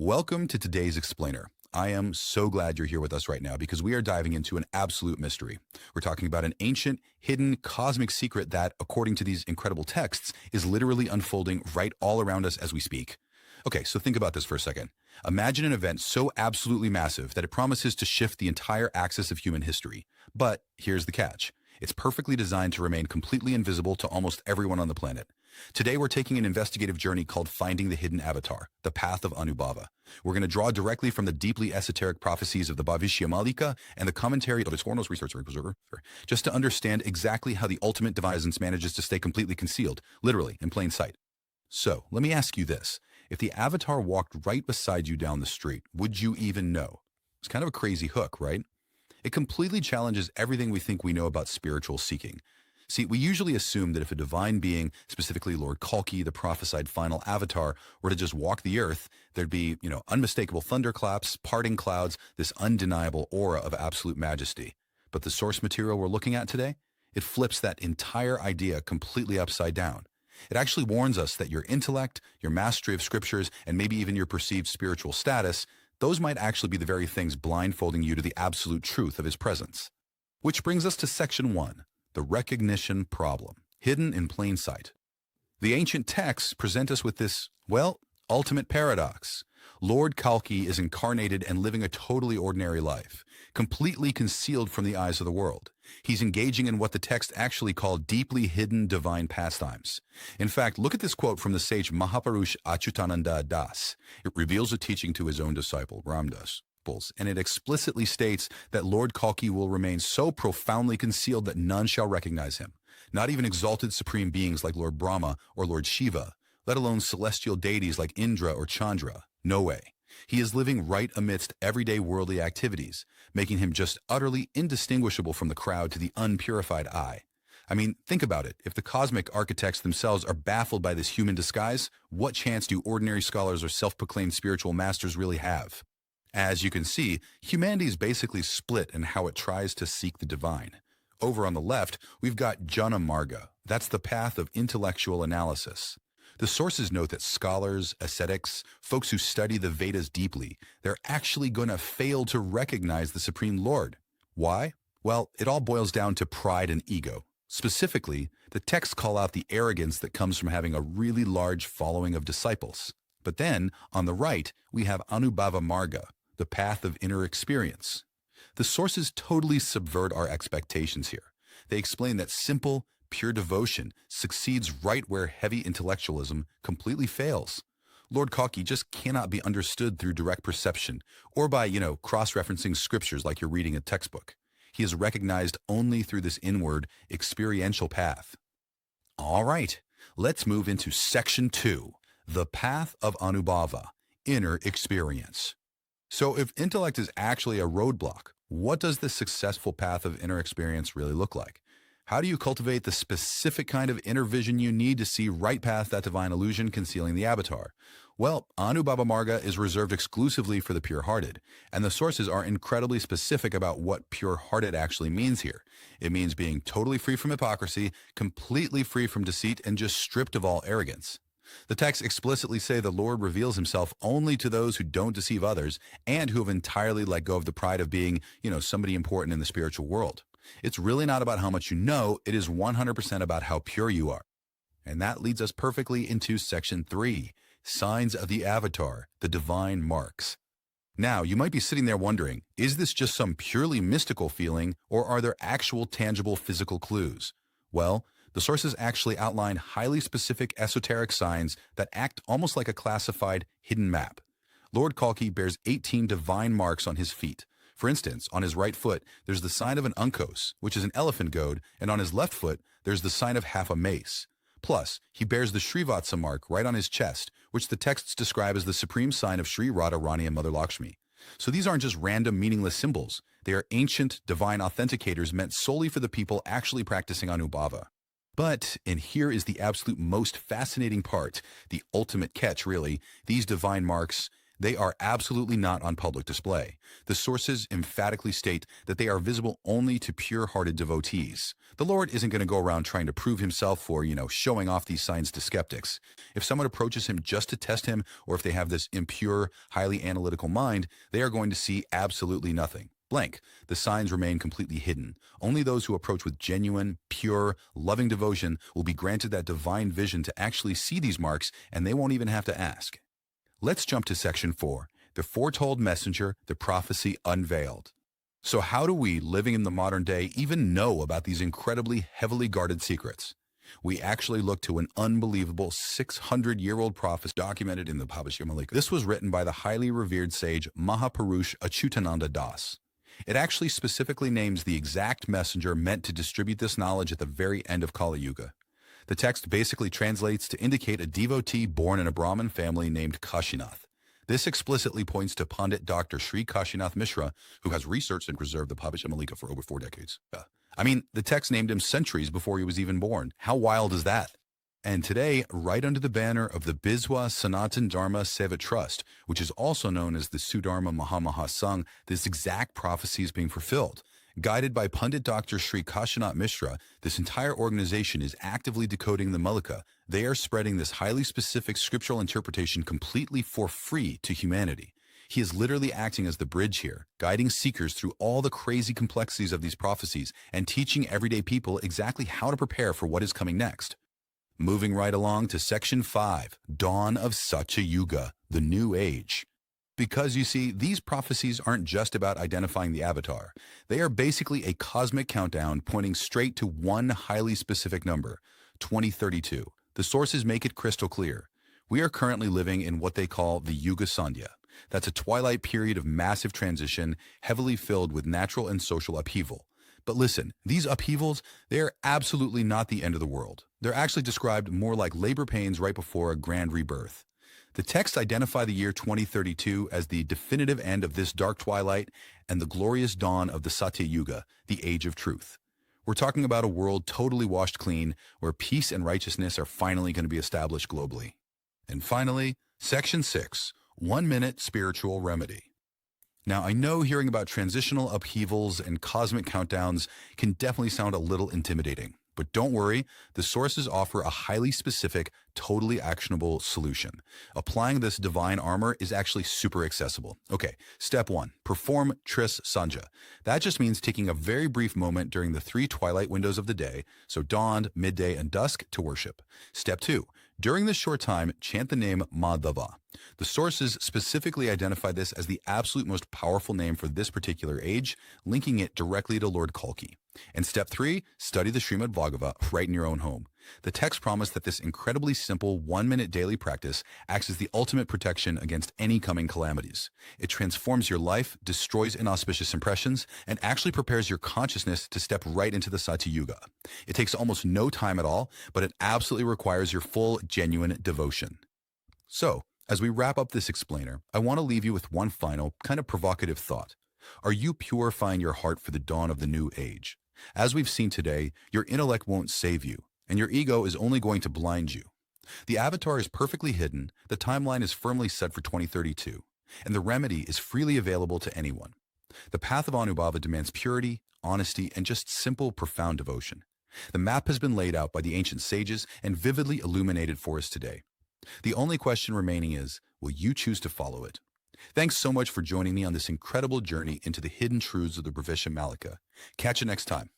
Welcome to today's explainer. I am so glad you're here with us right now because we are diving into an absolute mystery. We're talking about an ancient, hidden, cosmic secret that, according to these incredible texts, is literally unfolding right all around us as we speak. Okay, so think about this for a second. Imagine an event so absolutely massive that it promises to shift the entire axis of human history. But here's the catch. It's perfectly designed to remain completely invisible to almost everyone on the planet. Today, we're taking an investigative journey called Finding the Hidden Avatar, the Path of Anubhava. We're going to draw directly from the deeply esoteric prophecies of the Bhavishya Malika and the commentary of its foremost researcher, just to understand exactly how the ultimate divine presence manages to stay completely concealed, literally in plain sight. So, let me ask you this. If the avatar walked right beside you down the street, would you even know? It's kind of a crazy hook, right? It completely challenges everything we think we know about spiritual seeking. See, we usually assume that if a divine being, specifically Lord Kalki, the prophesied final avatar, were to just walk the earth, there'd be, unmistakable thunderclaps, parting clouds, this undeniable aura of absolute majesty. But the source material we're looking at today, it flips that entire idea completely upside down. It actually warns us that your intellect, your mastery of scriptures, and maybe even your perceived spiritual status, those might actually be the very things blindfolding you to the absolute truth of his presence. Which brings us to section 1. The recognition problem, hidden in plain sight. The ancient texts present us with this, ultimate paradox. Lord Kalki is incarnated and living a totally ordinary life, completely concealed from the eyes of the world. He's engaging in what the text actually call deeply hidden divine pastimes. In fact, look at this quote from the sage Mahapurush Achyutananda Das. It reveals a teaching to his own disciple, Ramdas. And it explicitly states that Lord Kalki will remain so profoundly concealed that none shall recognize him, not even exalted supreme beings like Lord Brahma or Lord Shiva, let alone celestial deities like Indra or Chandra. No way. He is living right amidst everyday worldly activities, making him just utterly indistinguishable from the crowd to the unpurified eye. I mean, think about it. If the cosmic architects themselves are baffled by this human disguise, what chance do ordinary scholars or self-proclaimed spiritual masters really have? As you can see, humanity is basically split in how it tries to seek the divine. Over on the left, we've got Jnana-marga. That's the path of intellectual analysis. The sources note that scholars, ascetics, folks who study the Vedas deeply, they're actually going to fail to recognize the Supreme Lord. Why? Well, it all boils down to pride and ego. Specifically, the texts call out the arrogance that comes from having a really large following of disciples. But then, on the right, we have Anubhava-marga, the path of inner experience. The sources totally subvert our expectations here. They explain that simple, pure devotion succeeds right where heavy intellectualism completely fails. Lord Kalki just cannot be understood through direct perception or by, cross-referencing scriptures like you're reading a textbook. He is recognized only through this inward, experiential path. All right, let's move into section 2, the path of Anubhava, inner experience. So if intellect is actually a roadblock, what does the successful path of inner experience really look like? How do you cultivate the specific kind of inner vision you need to see right past that divine illusion concealing the avatar? Well, Anubhava-marga is reserved exclusively for the pure-hearted, and the sources are incredibly specific about what pure-hearted actually means here. It means being totally free from hypocrisy, completely free from deceit, and just stripped of all arrogance. The texts explicitly say the Lord reveals himself only to those who don't deceive others and who have entirely let go of the pride of being, somebody important in the spiritual world. It's really not about how much you know, it is 100% about how pure you are. And that leads us perfectly into section 3, signs of the avatar, the divine marks. Now, you might be sitting there wondering, is this just some purely mystical feeling or are there actual tangible physical clues? Well, the sources actually outline highly specific esoteric signs that act almost like a classified hidden map. Lord Kalki bears 18 divine marks on his feet. For instance, on his right foot, there's the sign of an unkos, which is an elephant goad, and on his left foot, there's the sign of half a mace. Plus, he bears the Srivatsa mark right on his chest, which the texts describe as the supreme sign of Sri Radharani and Mother Lakshmi. So these aren't just random meaningless symbols. They are ancient, divine authenticators meant solely for the people actually practicing Anubhava. But, and here is the absolute most fascinating part, the ultimate catch really, these divine marks, They are absolutely not on public display. The sources emphatically state that they are visible only to pure-hearted devotees. The Lord isn't going to go around trying to prove himself or, showing off these signs to skeptics. If someone approaches him just to test him, or if they have this impure, highly analytical mind, they are going to see absolutely nothing. Blank. The signs remain completely hidden. Only those who approach with genuine, pure, loving devotion will be granted that divine vision to actually see these marks, and they won't even have to ask. Let's jump to section 4, the Foretold Messenger, the Prophecy Unveiled. So how do we, living in the modern day, even know about these incredibly heavily guarded secrets? We actually look to an unbelievable 600-year-old prophecy documented in the Bhavishya Malika. This was written by the highly revered sage Mahapurush Achyutananda Das. It actually specifically names the exact messenger meant to distribute this knowledge at the very end of Kali Yuga. The text basically translates to indicate a devotee born in a Brahmin family named Kashinath. This explicitly points to Pandit Dr. Sri Kashinath Mishra, who has researched and preserved the Bhavishya Malika for over 4 decades. The text named him centuries before he was even born. How wild is that? And today, right under the banner of the Biswa Sanatan Dharma Seva Trust, which is also known as the Sudharma Mahamaha Sangh, this exact prophecy is being fulfilled. Guided by Pandit Dr. Sri Kashinath Mishra, this entire organization is actively decoding the Malika. They are spreading this highly specific scriptural interpretation completely for free to humanity. He is literally acting as the bridge here, guiding seekers through all the crazy complexities of these prophecies and teaching everyday people exactly how to prepare for what is coming next. Moving right along to section 5, Dawn of Satya Yuga, the New Age. Because you see, these prophecies aren't just about identifying the avatar. They are basically a cosmic countdown pointing straight to one highly specific number, 2032. The sources make it crystal clear. We are currently living in what they call the Yuga Sandhya. That's a twilight period of massive transition, heavily filled with natural and social upheaval. But listen, these upheavals, they are absolutely not the end of the world. They're actually described more like labor pains right before a grand rebirth. The texts identify the year 2032 as the definitive end of this dark twilight and the glorious dawn of the Satya Yuga, the age of truth. We're talking about a world totally washed clean, where peace and righteousness are finally going to be established globally. And finally, section 6, 1-minute spiritual remedy. Now, I know hearing about transitional upheavals and cosmic countdowns can definitely sound a little intimidating. But don't worry, the sources offer a highly specific, totally actionable solution. Applying this divine armor is actually super accessible. Okay, step 1, perform Tris Sanja. That just means taking a very brief moment during the 3 twilight windows of the day, so dawn, midday, and dusk, to worship. Step 2, during this short time, chant the name Madhava. The sources specifically identify this as the absolute most powerful name for this particular age, linking it directly to Lord Kalki. And step 3, study the Srimad Bhagavata right in your own home. The text promised that this incredibly simple 1-minute daily practice acts as the ultimate protection against any coming calamities. It transforms your life, destroys inauspicious impressions, and actually prepares your consciousness to step right into the Satya Yuga. It takes almost no time at all, but it absolutely requires your full, genuine devotion. So, as we wrap up this explainer, I want to leave you with one final, kind of provocative thought. Are you purifying your heart for the dawn of the new age? As we've seen today, your intellect won't save you, and your ego is only going to blind you. The avatar is perfectly hidden, the timeline is firmly set for 2032, and the remedy is freely available to anyone. The Path of Anubhava demands purity, honesty, and just simple, profound devotion. The map has been laid out by the ancient sages and vividly illuminated for us today. The only question remaining is, will you choose to follow it? Thanks so much for joining me on this incredible journey into the hidden truths of the Bhavishya Malika. Catch you next time.